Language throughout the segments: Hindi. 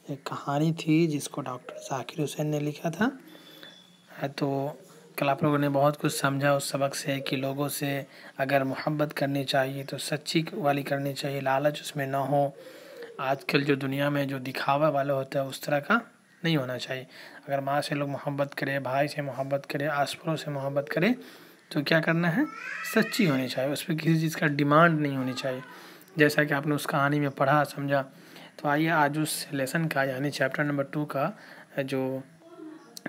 एक कहानी थी जिसको डॉक्टर ज़ाकिर हुसैन ने लिखा था। तो कल आप लोगों ने बहुत कुछ समझा उस सबक से कि लोगों से अगर मोहब्बत करनी चाहिए तो सच्ची वाली करनी चाहिए, लालच उसमें ना हो। आजकल जो दुनिया में जो दिखावा वाला होता है उस तरह का नहीं होना चाहिए। अगर माँ से लोग मोहब्बत करें, भाई से मोहब्बत करें, आस पड़ोस से मोहब्बत करें तो क्या करना है, सच्ची होनी चाहिए, उस पर किसी चीज़ का डिमांड नहीं होनी चाहिए। जैसा कि आपने उस कहानी में पढ़ा समझा। तो आइए आज उस लेसन का यानी चैप्टर नंबर 2 का जो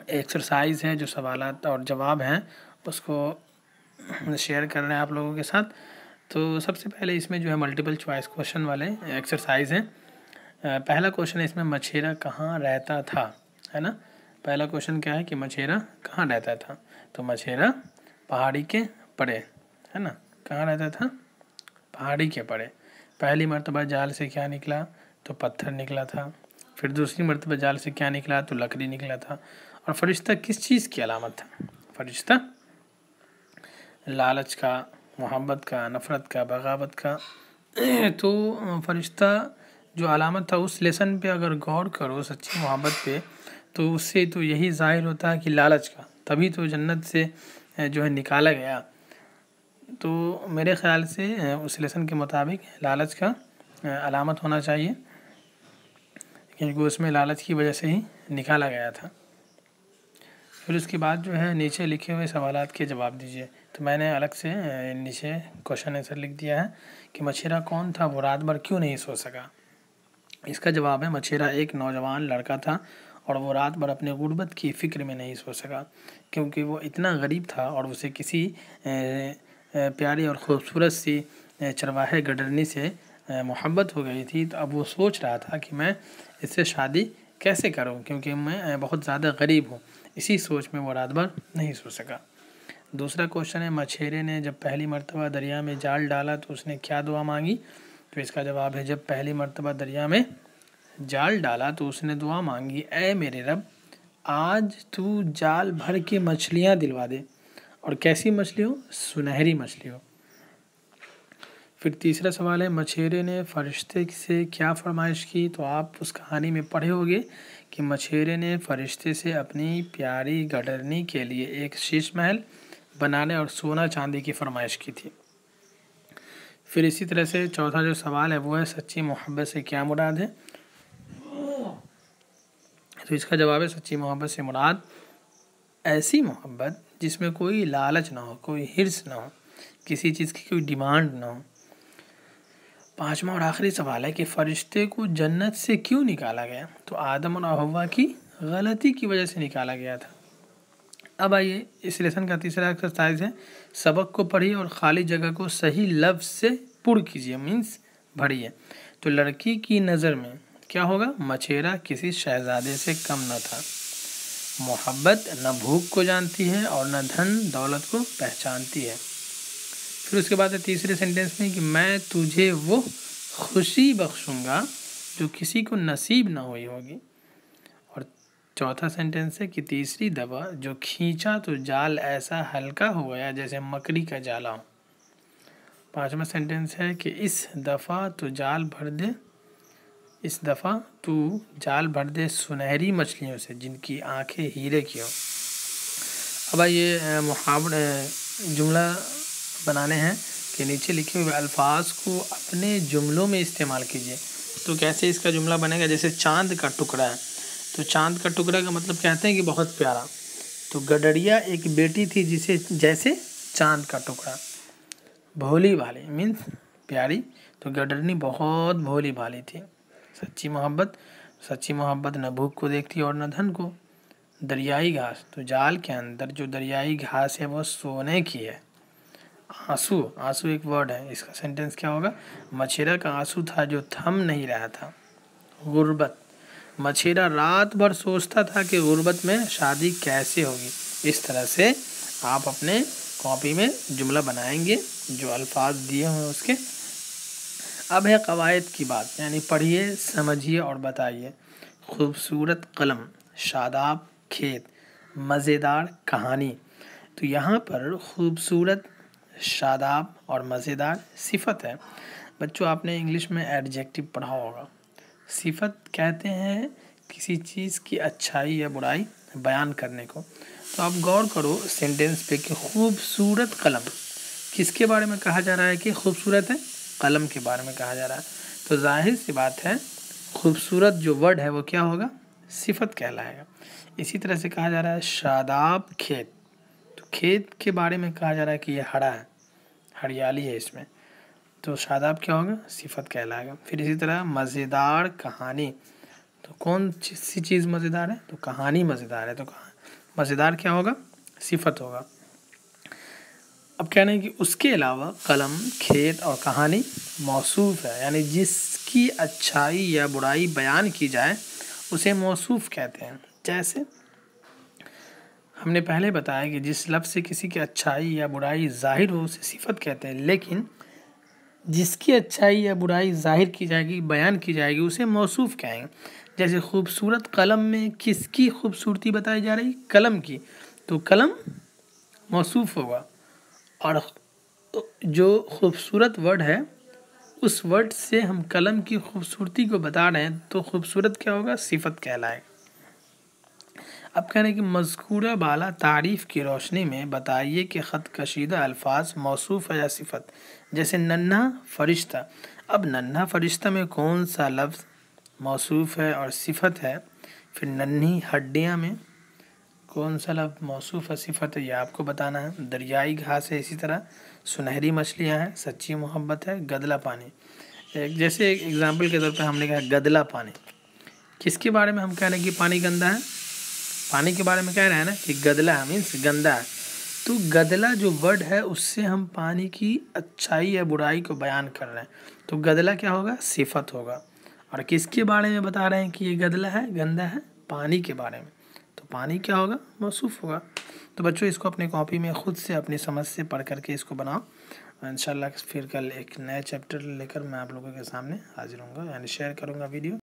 एक्सरसाइज है, जो सवालात और जवाब हैं, उसको शेयर कर रहे हैं आप लोगों के साथ। तो सबसे पहले इसमें जो है मल्टीपल चॉइस क्वेश्चन वाले एक्सरसाइज हैं। पहला क्वेश्चन है इसमें, मछेरा कहाँ रहता था, है ना। पहला क्वेश्चन क्या है कि मछेरा कहाँ रहता था। तो मछेरा पहाड़ी के परे, है ना। कहाँ रहता था, पहाड़ी के परे। पहली मर्तबा जाल से क्या निकला, तो पत्थर निकला था। फिर दूसरी मर्तबा जाल से क्या निकला, तो लकड़ी निकला था। और फरिश्ता किस चीज़ की अलामत था, फरिश्ता लालच का, मोहब्बत का, नफ़रत का, बगावत का। तो फरिश्ता जो अलामत था उस लेसन पे अगर गौर करो, सच्ची मोहब्बत पे, तो उससे तो यही ज़ाहिर होता है कि लालच का, तभी तो जन्नत से जो है निकाला गया। तो मेरे ख़्याल से उस लेसन के मुताबिक लालच का अलामत होना चाहिए, क्योंकि उसमें लालच की वजह से ही निकाला गया था। फिर उसके बाद जो है नीचे लिखे हुए सवालात के जवाब दीजिए। तो मैंने अलग से नीचे क्वेश्चन आंसर लिख दिया है कि मछेरा कौन था, वो रात भर क्यों नहीं सो सका। इसका जवाब है, मछेरा एक नौजवान लड़का था और वो रात भर अपने गुर्बत की फ़िक्र में नहीं सो सका, क्योंकि वो इतना गरीब था और उसे किसी प्यारी और ख़ूबसूरत सी चरवाहे गडरनी से मोहब्बत हो गई थी। तो अब वो सोच रहा था कि मैं इससे शादी कैसे करूं, क्योंकि मैं बहुत ज़्यादा गरीब हूं। इसी सोच में वो रात भर नहीं सो सका। दूसरा क्वेश्चन है, मछेरे ने जब पहली मर्तबा दरिया में जाल डाला तो उसने क्या दुआ मांगी। तो इसका जवाब है, जब पहली मर्तबा दरिया में जाल डाला तो उसने दुआ मांगी, ऐ मेरे रब, आज तू जाल भर के मछलियाँ दिलवा दे, और कैसी मछली हो, सुनहरी मछली हो। फिर तीसरा सवाल है, मछेरे ने फरिश्ते से क्या फरमाइश की। तो आप उस कहानी में पढ़े होंगे कि मछेरे ने फरिश्ते से अपनी प्यारी गडरनी के लिए एक शीश महल बनाने और सोना चांदी की फरमाइश की थी। फिर इसी तरह से चौथा जो सवाल है वो है, सच्ची मोहब्बत से क्या मुराद है। तो इसका जवाब है, सच्ची मोहब्बत से मुराद ऐसी मोहब्बत जिसमें कोई लालच ना हो, कोई हिर्स ना हो, किसी चीज़ की कोई डिमांड ना हो। पांचवा और आखिरी सवाल है कि फरिश्ते को जन्नत से क्यों निकाला गया। तो आदम और हव्वा की गलती की वजह से निकाला गया था। अब आइए इस लेसन का तीसरा एक्सरसाइज है, सबक को पढ़िए और खाली जगह को सही लफ्ज़ से पूर्ण कीजिए, मीन्स भरिए। तो लड़की की नज़र में क्या होगा, मछेरा किसी शहजादे से कम न था। मोहब्बत न भूख को जानती है और न धन दौलत को पहचानती है। फिर उसके बाद है तीसरे सेंटेंस में कि मैं तुझे वो खुशी बख्शूंगा जो किसी को नसीब ना हुई होगी। और चौथा सेंटेंस है कि तीसरी दफ़ा जो खींचा तो जाल ऐसा हल्का हो गया जैसे मकड़ी का जाला हो। पांचवा सेंटेंस है कि इस दफ़ा तू जाल भर दे सुनहरी मछलियों से जिनकी आंखें हीरे की हों। अब ये मुहावरे जुमला बनाने हैं कि नीचे लिखे हुए अल्फाज को अपने जुमलों में इस्तेमाल कीजिए। तो कैसे इसका जुमला बनेगा, जैसे चांद का टुकड़ा है, तो चांद का टुकड़ा का मतलब कहते हैं कि बहुत प्यारा। तो गडरिया एक बेटी थी जिसे जैसे चांद का टुकड़ा, भोली भाली मीन्स प्यारी, तो गडरनी बहुत भोली भाली थी। सच्ची मोहब्बत न भूख को देखती और न धन को। दरियाई घास, तो जाल के अंदर जो दरियाई घास है वो सोने की है। आंसू एक वर्ड है, इसका सेंटेंस क्या होगा, मछेरा का आंसू था जो थम नहीं रहा था। गुर्बत, मछेरा रात भर सोचता था कि गुर्बत में शादी कैसे होगी। इस तरह से आप अपने कॉपी में जुमला बनाएंगे जो अल्फाज दिए हुए हैं उसके। अब है कवायद की बात, यानी पढ़िए, समझिए और बताइए। खूबसूरत कलम, शादाब खेत, मज़ेदार कहानी। तो यहाँ पर खूबसूरत, शादाब और मज़ेदार सिफत है। बच्चों आपने इंग्लिश में एडजेक्टिव पढ़ा होगा। सिफत कहते हैं किसी चीज़ की अच्छाई या बुराई बयान करने को। तो आप गौर करो सेंटेंस पे कि खूबसूरत कलम, किसके बारे में कहा जा रहा है कि खूबसूरत है? कलम के बारे में कहा जा रहा है। तो जाहिर सी बात है खूबसूरत जो वर्ड है वो क्या होगा? सिफत कहलाएगा। इसी तरह से कहा जा रहा है शादाब खेत, तो खेत के बारे में कहा जा रहा है कि ये हरा है, हरियाली है इसमें, तो शादाब क्या होगा? सिफत कहलाएगा। फिर इसी तरह मज़ेदार कहानी, तो कौन सी चीज़ मज़ेदार है? तो कहानी मज़ेदार है, तो मज़ेदार क्या होगा? सिफत होगा। अब कहना है कि उसके अलावा कलम, खेत और कहानी मौसूफ है, यानी जिसकी अच्छाई या बुराई बयान की जाए उसे मौसूफ कहते हैं। जैसे हमने पहले बताया कि जिस लफ्ज़ से किसी की अच्छाई या बुराई ज़ाहिर हो उसे सिफत कहते हैं, लेकिन जिसकी अच्छाई या बुराई ज़ाहिर की जाएगी, बयान की जाएगी, उसे मौसूफ कहेंगे। जैसे खूबसूरत कलम में किसकी खूबसूरती बताई जा रही? कलम की, तो कलम मौसूफ होगा। और जो खूबसूरत वर्ड है उस वर्ड से हम कलम की खूबसूरती को बता रहे हैं, तो खूबसूरत क्या होगा? सिफत कहलाएगा। अब कह रहे हैं कि मज़कूरा बाला तारीफ़ की रोशनी में बताइए कि ख़त कशीदा अल्फाज मौसूफ़ है या सिफत। जैसे नन्हा फरिश्ता, अब नन्हा फरिश्ता में कौन सा लफ्ज़ मौसूफ़ है और सिफत है? फिर नन्ही हड्डियाँ में कौन सा लफ्ज़ मौसूफ़ है, सिफत है, ये आपको बताना है। दरियाई घास है, इसी तरह सुनहरी मछलियाँ हैं, सच्ची मोहब्बत है, गदला पानी। जैसे एक एग्ज़ाम्पल के तौर पर हमने कहा गदला पानी, किसके बारे में हम कह रहे हैं कि पानी गंदा है? पानी के बारे में कह रहे हैं ना कि गदला है, मीन्स गंदा है। तो गदला जो वर्ड है उससे हम पानी की अच्छाई या बुराई को बयान कर रहे हैं, तो गदला क्या होगा? सिफत होगा। और किसके बारे में बता रहे हैं कि ये गदला है, गंदा है? पानी के बारे में, तो पानी क्या होगा? मौसूफ होगा। तो बच्चों इसको अपनी कॉपी में खुद से अपनी समझ से पढ़ करके इसको बनाओ। इंशाल्लाह फिर कल एक नया चैप्टर लेकर मैं आप लोगों के सामने हाजिर होऊंगा, यानी शेयर करूँगा वीडियो।